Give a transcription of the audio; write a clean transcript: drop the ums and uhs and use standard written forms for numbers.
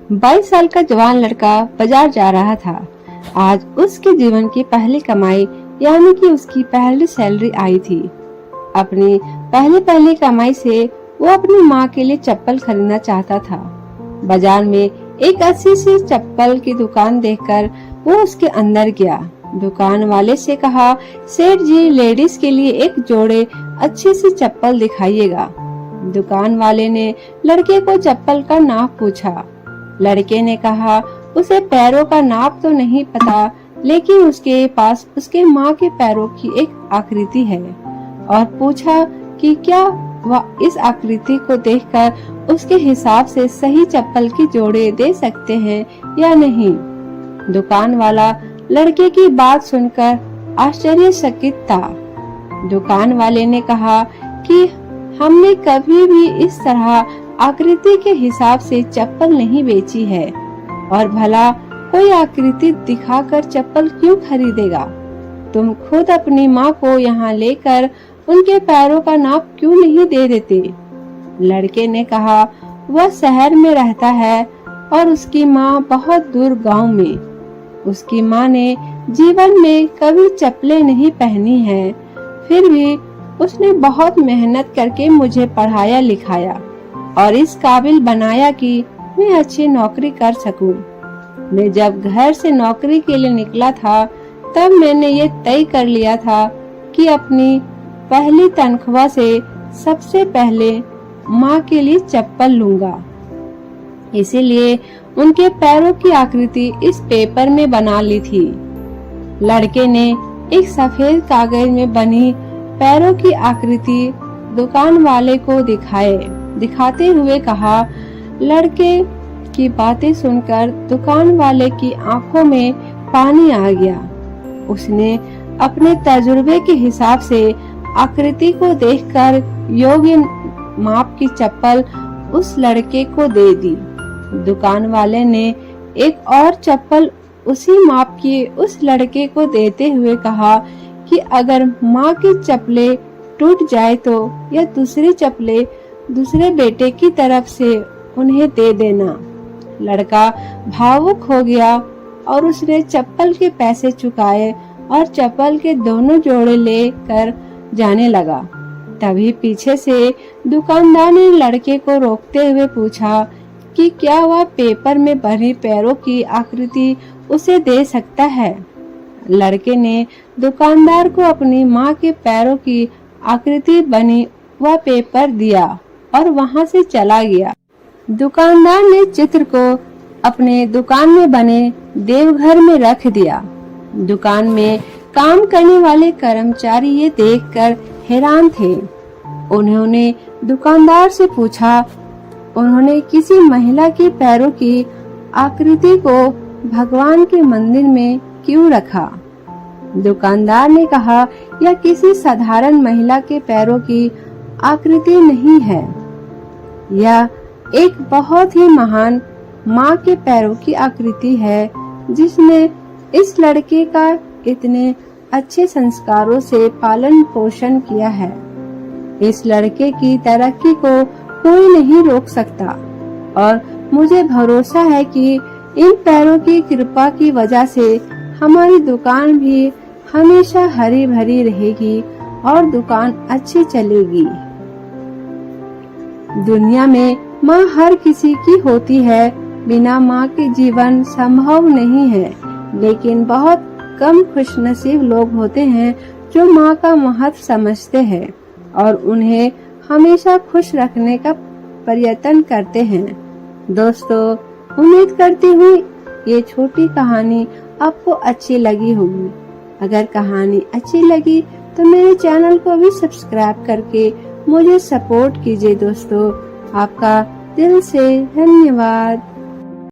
22 साल का जवान लड़का बाजार जा रहा था। आज उसके जीवन की पहली कमाई यानी कि उसकी पहली सैलरी आई थी। अपनी पहली कमाई से वो अपनी माँ के लिए चप्पल खरीदना चाहता था। बाजार में एक अच्छी सी चप्पल की दुकान देखकर वो उसके अंदर गया। दुकान वाले से कहा, सेठ जी लेडीज के लिए एक जोड़े अच्छी सी चप्पल दिखाइएगा। दुकान वाले ने लड़के को चप्पल का नाप पूछा। लड़के ने कहा उसे पैरों का नाप तो नहीं पता, लेकिन उसके पास उसके माँ के पैरों की एक आकृति है, और पूछा कि क्या वह इस आकृति को देखकर उसके हिसाब से सही चप्पल की जोड़े दे सकते हैं या नहीं। दुकान वाला लड़के की बात सुनकर आश्चर्यचकित था। दुकान वाले ने कहा कि हमने कभी भी इस तरह आकृति के हिसाब से चप्पल नहीं बेची है, और भला कोई आकृति दिखाकर चप्पल क्यों खरीदेगा। तुम खुद अपनी माँ को यहाँ लेकर उनके पैरों का नाप क्यों नहीं दे देते। लड़के ने कहा वह शहर में रहता है और उसकी माँ बहुत दूर गांव में। उसकी माँ ने जीवन में कभी चप्पलें नहीं पहनी हैं, फिर भी उसने बहुत मेहनत करके मुझे पढ़ाया लिखाया और इस काबिल बनाया कि मैं अच्छी नौकरी कर सकूं। मैं जब घर से नौकरी के लिए निकला था तब मैंने ये तय कर लिया था कि अपनी पहली तनख्वाह से सबसे पहले माँ के लिए चप्पल लूंगा। इसीलिए उनके पैरों की आकृति इस पेपर में बना ली थी। लड़के ने एक सफेद कागज में बनी पैरों की आकृति दुकान वाले को दिखाते हुए कहा। लड़के की बातें सुनकर दुकान वाले की आंखों में पानी आ गया। उसने अपने तजुर्बे के हिसाब से आकृति को देखकर योग्य माप की चप्पल उस लड़के को दे दी। दुकान वाले ने एक और चप्पल उसी माप की उस लड़के को देते हुए कहा कि अगर माँ की चप्पलें टूट जाए तो यह दूसरी चप्पलें दूसरे बेटे की तरफ से उन्हें दे देना। लड़का भावुक हो गया और उसने चप्पल के पैसे चुकाए और चप्पल के दोनों जोड़े लेकर जाने लगा। तभी पीछे से दुकानदार ने लड़के को रोकते हुए पूछा कि क्या वह पेपर में बनी पैरों की आकृति उसे दे सकता है। लड़के ने दुकानदार को अपनी माँ के पैरों की आकृति बनी वह पेपर दिया और वहां से चला गया। दुकानदार ने चित्र को अपने दुकान में बने देवघर में रख दिया। दुकान में काम करने वाले कर्मचारी ये देखकर हैरान थे। उन्होंने दुकानदार से पूछा, उन्होंने किसी महिला के पैरों की आकृति को भगवान के मंदिर में क्यों रखा। दुकानदार ने कहा, यह किसी साधारण महिला के पैरों की आकृति नहीं है, यह एक बहुत ही महान माँ के पैरों की आकृति है, जिसने इस लड़के का इतने अच्छे संस्कारों से पालन पोषण किया है। इस लड़के की तरक्की को कोई नहीं रोक सकता और मुझे भरोसा है कि इन पैरों की कृपा की वजह से हमारी दुकान भी हमेशा हरी भरी रहेगी और दुकान अच्छी चलेगी। दुनिया में माँ हर किसी की होती है, बिना माँ के जीवन संभव नहीं है, लेकिन बहुत कम खुशनसीब लोग होते हैं जो माँ का महत्व समझते हैं और उन्हें हमेशा खुश रखने का प्रयत्न करते हैं। दोस्तों, उम्मीद करती हूँ ये छोटी कहानी आपको अच्छी लगी होगी। अगर कहानी अच्छी लगी तो मेरे चैनल को भी सब्सक्राइब करके मुझे सपोर्ट कीजिए। दोस्तों, आपका दिल से धन्यवाद।